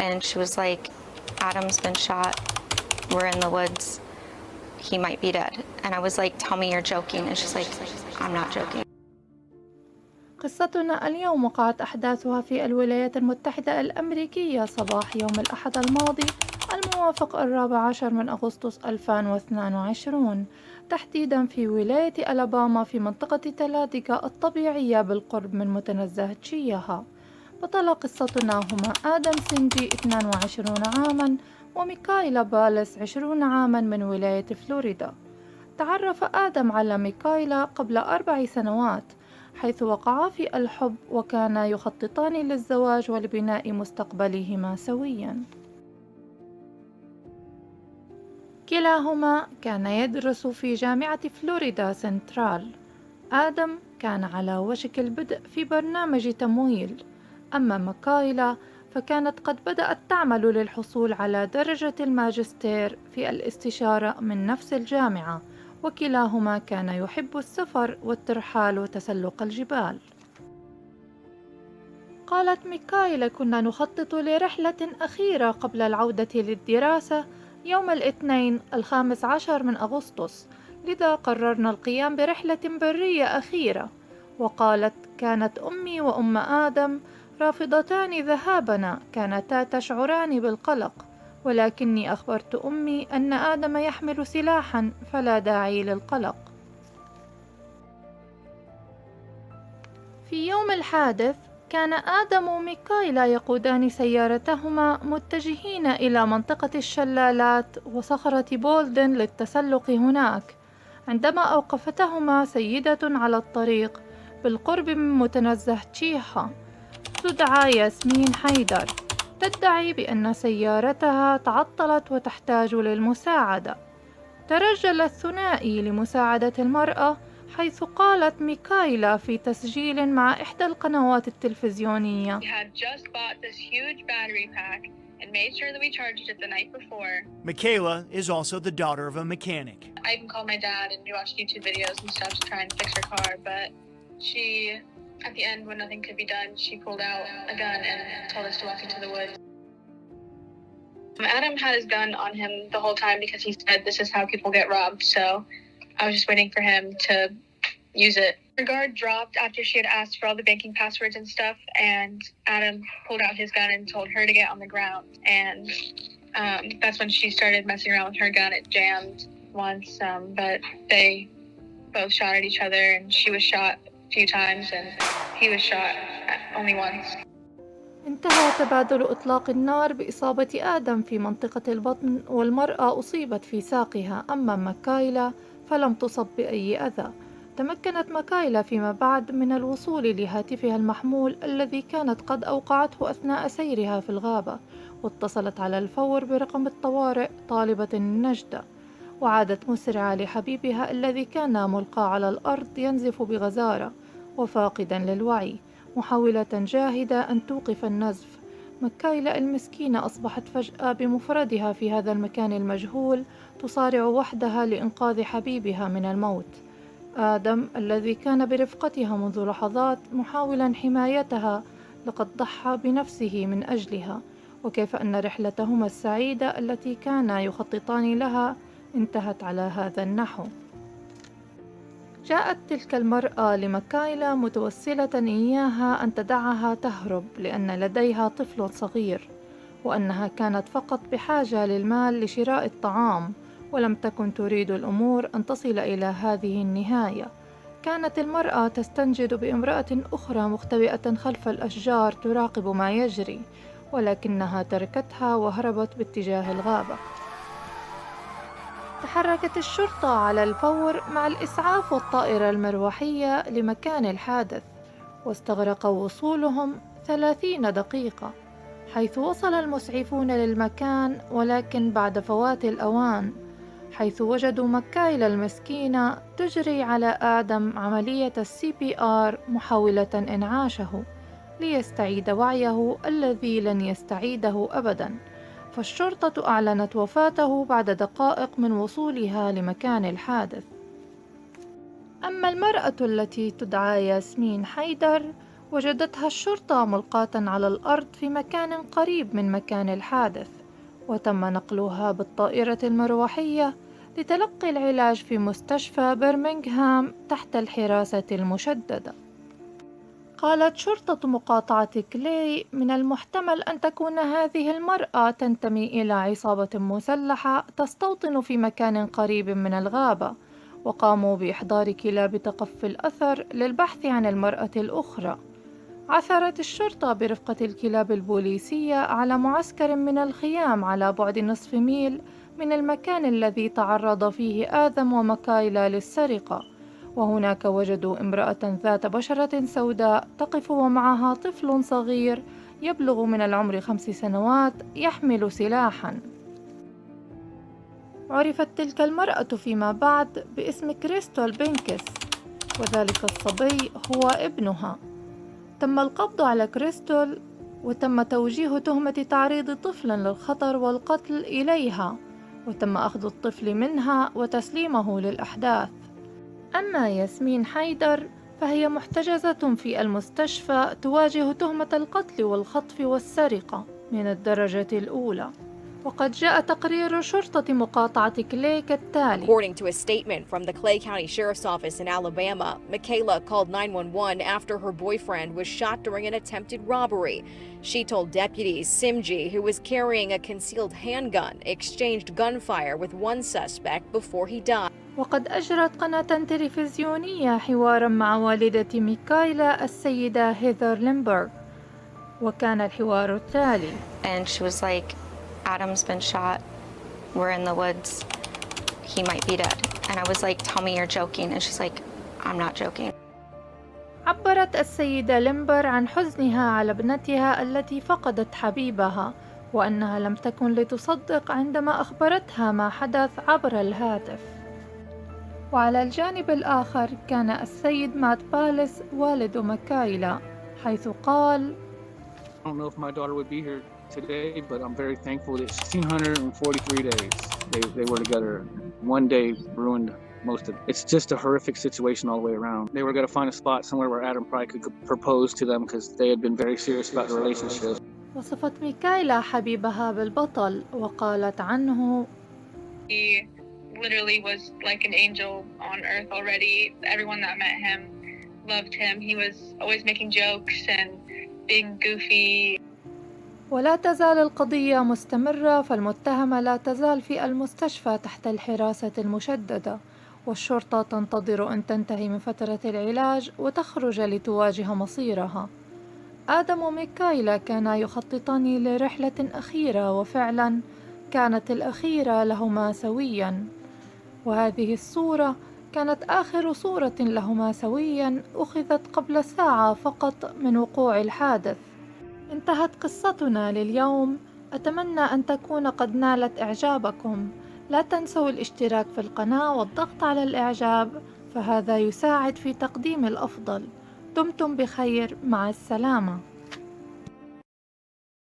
and she was like, Adam's been shot, we're in the woods, he might be dead. And I was like, tell me you're joking. And she's like, I'm not joking. قصتنا اليوم وقعت أحداثها في الولايات المتحدة الأمريكية صباح يوم الأحد الماضي الموافق 14 من أغسطس 2022، تحديدا في ولاية ألاباما في منطقة تلاديكا الطبيعية بالقرب من متنزه تشياها. بطل قصتنا هما آدم سينجي 22 عاما وميكايلا بالس 20 عاما من ولاية فلوريدا. تعرف آدم على ميكايلا قبل 4 سنوات، حيث وقعا في الحب وكانا يخططان للزواج ولبناء مستقبلهما سويا. كلاهما كان يدرس في جامعة فلوريدا سنترال. آدم كان على وشك البدء في برنامج تمويل، أما ميكايلا فكانت قد بدأت تعمل للحصول على درجة الماجستير في الاستشارة من نفس الجامعة، وكلاهما كان يحب السفر والترحال وتسلق الجبال. قالت ميكايلا: كنا نخطط لرحلة أخيرة قبل العودة للدراسة يوم الاثنين 15 من أغسطس، لذا قررنا القيام برحلة برية أخيرة. وقالت: كانت أمي وأم آدم رافضتان ذهابنا، كانتا تشعران بالقلق، ولكني أخبرت أمي أن آدم يحمل سلاحا فلا داعي للقلق. في يوم الحادث كان آدم وميكايلا يقودان سيارتهما متجهين إلى منطقة الشلالات وصخرة بولدن للتسلق هناك، عندما أوقفتهما سيدة على الطريق بالقرب من متنزه تشيها تدعى ياسمين حيدر، تدعي بأن سيارتها تعطلت وتحتاج للمساعدة. ترجل الثنائي لمساعدة المرأة، حيث قالت ميكايلا في تسجيل مع إحدى القنوات التلفزيونية: Michaela is also the daughter of a mechanic. I even called my dad and we watched YouTube videos and stuff to try and fix her car, but she, at the end, when nothing could be done, she pulled out a gun and told us to walk into the woods. Adam had his gun on him the whole time because he said this is how people get robbed, so I was just waiting for him to use it. Her guard dropped after she had asked for all the banking passwords and stuff, and Adam pulled out his gun and told her to get on the ground, and that's when she started messing around with her gun. It jammed once, but they both shot at each other, and she was shot a few times and he was shot only once. انتهى تبادل إطلاق النار بإصابة آدم في منطقة البطن، والمرأة أصيبت في ساقها، أما ميكايلا فلم تصب بأي أذى. تمكنت ميكايلا فيما بعد من الوصول لهاتفها المحمول الذي كانت قد أوقعته أثناء سيرها في الغابة، واتصلت على الفور برقم الطوارئ طالبة النجدة، وعادت مسرعة لحبيبها الذي كان ملقى على الأرض ينزف بغزارة وفاقدا للوعي، محاولة جاهدة أن توقف النزف. ميكايلا المسكينة أصبحت فجأة بمفردها في هذا المكان المجهول، تصارع وحدها لإنقاذ حبيبها من الموت. آدم الذي كان برفقتها منذ لحظات محاولا حمايتها لقد ضحى بنفسه من أجلها، وكيف أن رحلتهما السعيدة التي كانا يخططان لها انتهت على هذا النحو. جاءت تلك المرأة لميكايلا متوسلة إياها أن تدعها تهرب لأن لديها طفل صغير، وأنها كانت فقط بحاجة للمال لشراء الطعام، ولم تكن تريد الأمور أن تصل إلى هذه النهاية. كانت المرأة تستنجد بامرأة أخرى مختبئة خلف الأشجار تراقب ما يجري، ولكنها تركتها وهربت باتجاه الغابة. تحركت الشرطة على الفور مع الإسعاف والطائرة المروحية لمكان الحادث، واستغرق وصولهم 30 دقيقة، حيث وصل المسعفون للمكان، ولكن بعد فوات الأوان، حيث وجدوا ميكايلا المسكينة تجري على آدم عملية CPR محاولة إنعاشه ليستعيد وعيه الذي لن يستعيده أبداً. فالشرطة أعلنت وفاته بعد دقائق من وصولها لمكان الحادث. أما المرأة التي تدعى ياسمين حيدر، وجدتها الشرطة ملقاة على الأرض في مكان قريب من مكان الحادث، وتم نقلها بالطائرة المروحية لتلقي العلاج في مستشفى برمنغهام تحت الحراسة المشددة. قالت شرطة مقاطعة كلاي: من المحتمل أن تكون هذه المرأة تنتمي إلى عصابة مسلحة تستوطن في مكان قريب من الغابة، وقاموا بإحضار كلاب تقفي الأثر للبحث عن المرأة الأخرى. عثرت الشرطة برفقة الكلاب البوليسية على معسكر من الخيام على بعد نصف ميل من المكان الذي تعرض فيه آدم ومكايلا للسرقة، وهناك وجدوا امرأة ذات بشرة سوداء تقف ومعها طفل صغير يبلغ من العمر 5 سنوات يحمل سلاحاً. عرفت تلك المرأة فيما بعد باسم كريستول بينكس، وذلك الصبي هو ابنها. تم القبض على كريستول وتم توجيه تهمة تعريض طفل للخطر والقتل إليها، وتم أخذ الطفل منها وتسليمه للأحداث. أما ياسمين حيدر فهي محتجزة في المستشفى تواجه تهمة القتل والخطف والسرقة من الدرجة الأولى. وقد جاء تقرير شرطة مقاطعة كلاي كالتالي: According to a statement from the Clay County Sheriff's Office in Alabama, Michaela called 911 after her boyfriend was shot during an attempted robbery. She told deputies Simji, who was carrying a concealed handgun, exchanged gunfire with one suspect before he died. وقد أجرت قناة تلفزيونية حوارا مع والدة ميكايلا السيدة هيثر ليمبرغ، وكان الحوار التالي: And she was like, Adam's been shot. We're in the woods. He might be dead. And I was like, tell me you're joking. And she's like, I'm not joking. عبرت السيدة ليمبر عن حزنها على ابنتها التي فقدت حبيبها، وأنها لم تكن لتصدق عندما أخبرتها ما حدث عبر الهاتف. وعلى الجانب الآخر كان السيد مات باليس والد مكايلا، حيث قال: I don't know if my daughter would be here today, but I'm very thankful that 1,643 days they were together. One day ruined most of it. It's just a horrific situation all the way around. They were going to find a spot somewhere where Adam probably could propose to them because they had been very serious about the relationship. وصفت ميكايلا حبيبها بالبطل وقالت عنه: He literally was like an angel on earth already. Everyone that met him loved him. He was always making jokes and being goofy. ولا تزال القضية مستمرة، فالمتهمة لا تزال في المستشفى تحت الحراسة المشددة، والشرطة تنتظر أن تنتهي من فترة العلاج وتخرج لتواجه مصيرها. آدم وميكايلا كانا يخططان لرحلة أخيرة، وفعلا كانت الأخيرة لهما سويا، وهذه الصورة كانت آخر صورة لهما سويا أخذت قبل ساعة فقط من وقوع الحادث. انتهت قصتنا لليوم، أتمنى أن تكون قد نالت إعجابكم. لا تنسوا الاشتراك في القناة والضغط على الإعجاب، فهذا يساعد في تقديم الأفضل. دمتم بخير، مع السلامة.